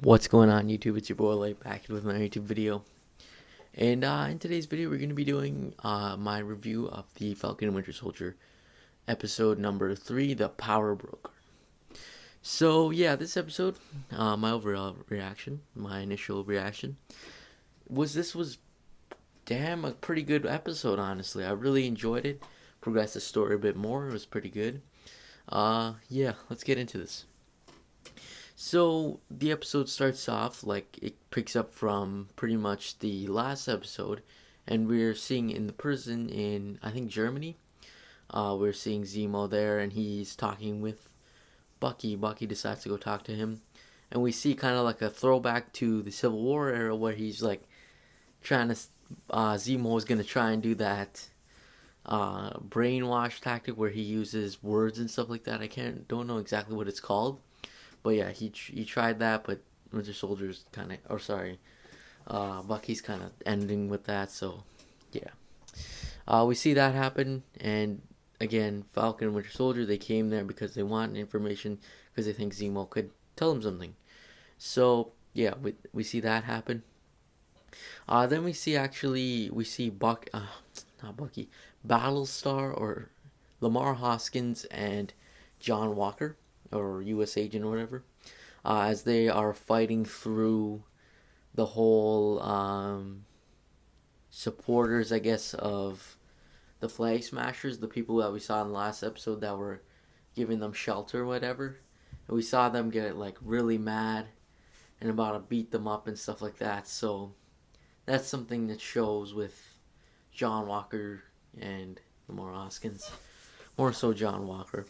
What's going on YouTube? It's your boy Light back with my YouTube video. And in today's video we're going to be doing my review of the Falcon and Winter Soldier episode number 3, The Power Broker. So yeah, this episode, my overall reaction, my initial reaction, was damn a pretty good episode, honestly. I really enjoyed it. Progressed the story a bit more. It was pretty good. Yeah, let's get into this. So the episode starts off like it picks up from pretty much the last episode, and we're seeing in the prison in I think Germany. We're seeing Zemo there, and he's talking with Bucky. Bucky decides to go talk to him, and we see kind of like a throwback to the Civil War era where he's like trying to. Zemo is gonna try and do that brainwash tactic where he uses words and stuff like that. I don't know exactly what it's called, but yeah, he tried that, but Winter Soldier's kind of, or sorry, Bucky's kind of ending with that. So yeah, we see that happen, and again, Falcon and Winter Soldier they came there because they want information because they think Zemo could tell them something. So yeah, we see that happen. Then we see not Bucky, Battlestar or Lamar Hoskins and John Walker or U.S. Agent or whatever, as they are fighting through the whole supporters, I guess, of the Flag Smashers, the people that we saw in the last episode that were giving them shelter or whatever. And we saw them get like really mad and about to beat them up and stuff like that. So that's something that shows with John Walker and Lamar Hoskins. More so John Walker.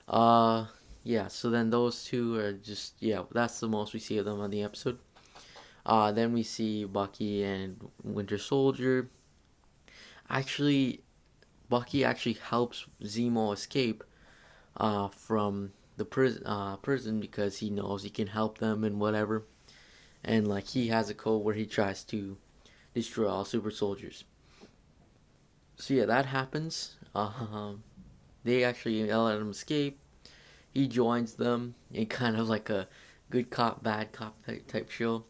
Uh, yeah, so then those two are just, yeah, that's the most we see of them on the episode. Then we see Bucky and Winter Soldier. Actually, Bucky actually helps Zemo escape from the prison because he knows he can help them and whatever. And like he has a code where he tries to destroy all super soldiers. So yeah, that happens. They actually let him escape. He joins them in kind of like a good cop, bad cop type show.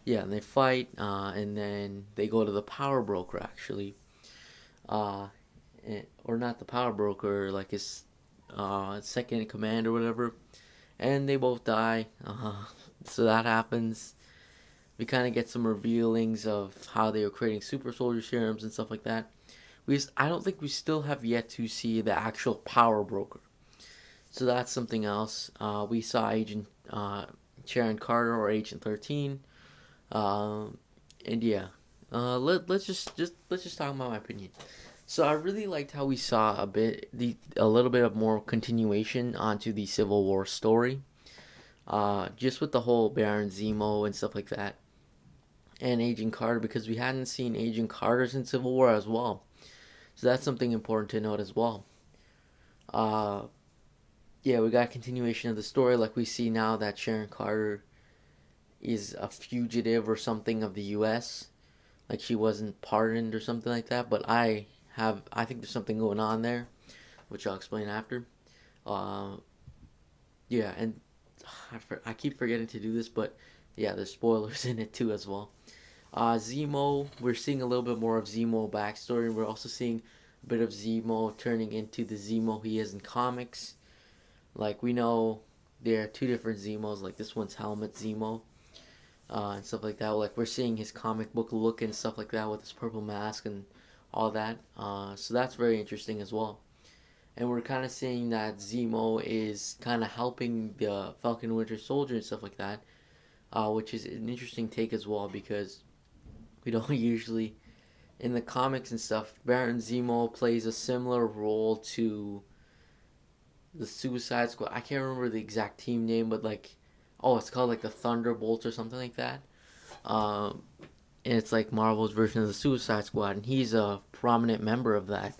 Yeah, and they fight, and then they go to the power broker actually, uh, or not the power broker, like his second in command or whatever, and they both die. So that happens. We kind of get some revealings of how they were creating super soldier serums and stuff like that. I don't think we still have yet to see the actual power broker. So that's something else. We saw Agent Sharon Carter or Agent 13. Um, and yeah, let's just talk about my opinion. So I really liked how we saw a little bit of more continuation onto the Civil War story. Just with the whole Baron Zemo and stuff like that, and Agent Carter because we hadn't seen Agent Carter in Civil War as well. So that's something important to note as well. Uh, yeah, we got a continuation of the story like we see now that Sharon Carter is a fugitive or something of the U.S. Like she wasn't pardoned or something like that. But I think there's something going on there, which I'll explain after. Uh, yeah, and I keep forgetting to do this, but yeah, there's spoilers in it too as well. Zemo, we're seeing a little bit more of Zemo backstory. We're also seeing a bit of Zemo turning into the Zemo he is in comics. Like we know there are two different Zemos. Like this one's Helmet Zemo, and stuff like that. Like we're seeing his comic book look and stuff like that with his purple mask and all that. So that's very interesting as well. And we're kind of seeing that Zemo is kind of helping the Falcon Winter Soldier and stuff like that, which is an interesting take as well because we don't usually in the comics and stuff. Baron Zemo plays a similar role to the Suicide Squad. I can't remember the exact team name, but like, oh, it's called like the Thunderbolts or something like that. Um, and it's like Marvel's version of the Suicide Squad, and he's a prominent member of that.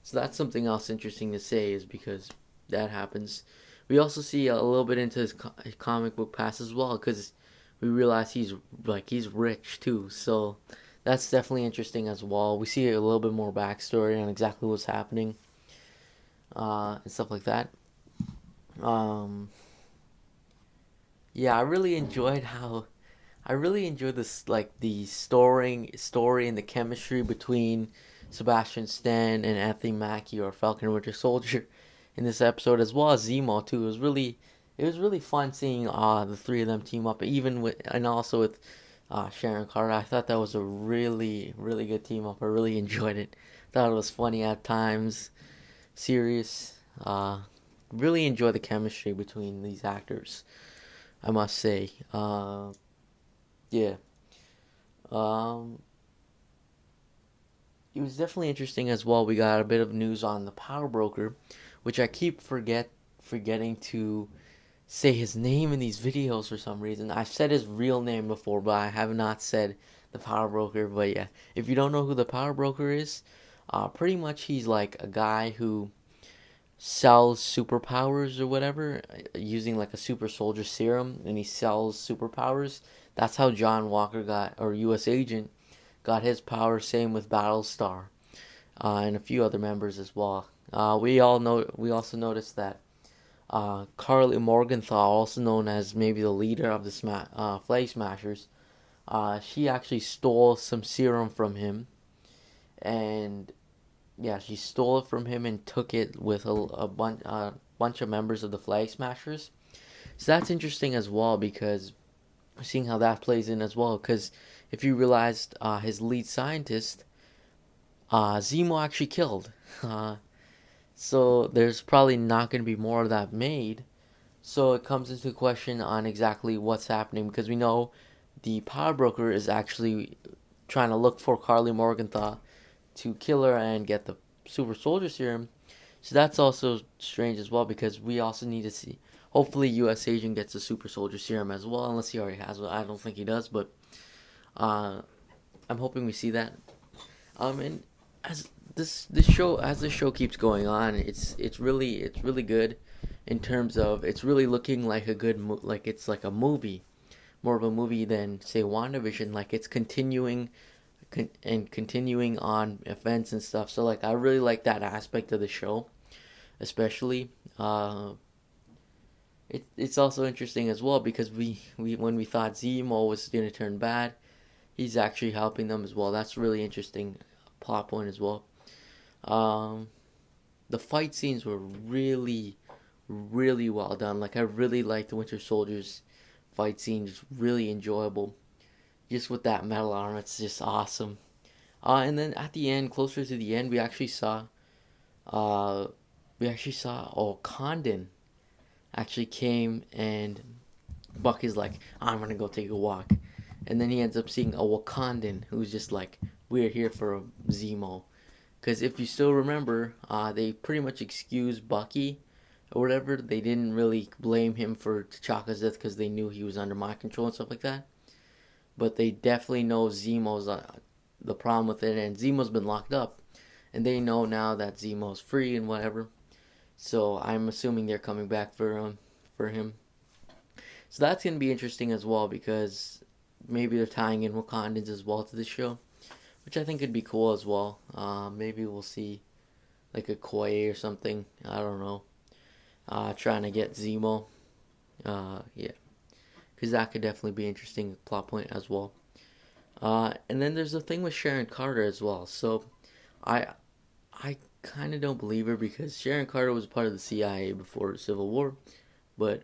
So that's something else interesting to say, is because that happens. We also see a little bit into his comic book past as well, because we realize he's rich too. So that's definitely interesting as well. We see a little bit more backstory on exactly what's happening, and stuff like that. Um, Yeah, I really enjoyed this, like the story and the chemistry between Sebastian Stan and Anthony Mackie, or Falcon Winter Soldier, in this episode, as well as Zemo too. It was really fun seeing the three of them team up, even with and also with Sharon Carter. I thought that was a really good team up. I really enjoyed it. Thought it was funny at times, serious. Really enjoy the chemistry between these actors, I must say. Yeah. Um, it was definitely interesting as well. We got a bit of news on the power broker, which I keep forgetting to say his name in these videos for some reason. I've said his real name before, but I have not said the power broker. But yeah, if you don't know who the power broker is, pretty much he's like a guy who sells superpowers or whatever, using like a super soldier serum, and he sells superpowers. That's how John Walker got, or U.S. Agent got his power. Same with Battlestar, and a few other members as well. We all know. We also noticed that Carly Morgenthau, also known as maybe the leader of the Flag Smashers, she actually stole some serum from him, and yeah, she stole it from him and took it with bunch of members of the Flag Smashers. So that's interesting as well, because seeing how that plays in as well. Because if you realized, his lead scientist, Zemo actually killed. Uh, so there's probably not going to be more of that made. So it comes into question on exactly what's happening, because we know the power broker is actually trying to look for Carly Morgenthau to kill her and get the super soldier serum. So that's also strange as well, because we also need to see. Hopefully, U.S. Agent gets the super soldier serum as well, unless he already has it. I don't think he does, but uh, I'm hoping we see that. And as this show keeps going on, it's really good, in terms of it's really looking like a like it's like a movie, more of a movie than say WandaVision. Like it's continuing on events and stuff. So like I really like that aspect of the show, especially. It's also interesting as well, because we when we thought Zemo was gonna turn bad, he's actually helping them as well. That's really interesting plot point as well. Um, the fight scenes were really well done. Like I really liked the Winter Soldier's fight scenes. Really enjoyable. Just with that metal armor, it's just awesome. And then at the end, closer to the end, uh, we actually saw, oh, Condon actually came, and Buck is like, I'm gonna go take a walk. And then he ends up seeing a Wakandan who's just like, we're here for a Zemo. Because if you still remember, they pretty much excused Bucky or whatever. They didn't really blame him for T'Chaka's death, because they knew he was under mind control and stuff like that. But they definitely know Zemo's the problem with it, and Zemo's been locked up. And they know now that Zemo's free and whatever. So I'm assuming they're coming back for him. So that's gonna be interesting as well, because maybe they're tying in Wakandans as well to the show, which I think could be cool as well. Maybe we'll see like a Koye or something. I don't know. Trying to get Zemo. Yeah, because that could definitely be an interesting plot point as well. And then there's the thing with Sharon Carter as well. So I I kind of don't believe her, because Sharon Carter was part of the CIA before Civil War, but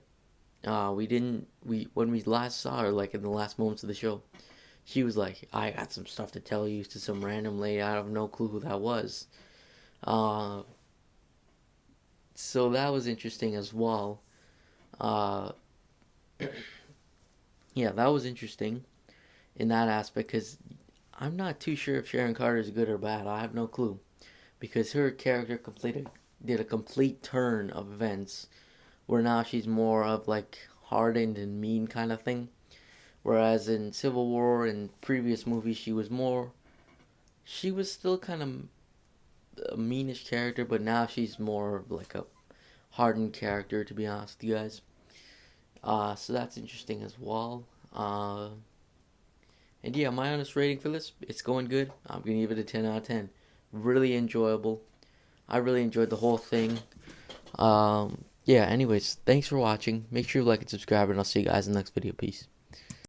we didn't we when we last saw her, like in the last moments of the show, she was like, I got some stuff to tell you, to some random lady. I have no clue who that was. Uh, so that was interesting as well. Uh, yeah, that was interesting in that aspect, because I'm not too sure if Sharon Carter is good or bad. I have no clue, because her character did a complete turn of events, where now she's more of like hardened and mean kind of thing. Whereas in Civil War and previous movies, she was still kind of a meanish character, but now she's more of like a hardened character, to be honest with you guys. So that's interesting as well. And yeah, my honest rating for this, it's going good. I'm gonna give it a 10 out of 10. Really enjoyable. I really enjoyed the whole thing. yeah, anyways, thanks for watching. Make sure you like and subscribe, and I'll see you guys in the next video. Peace.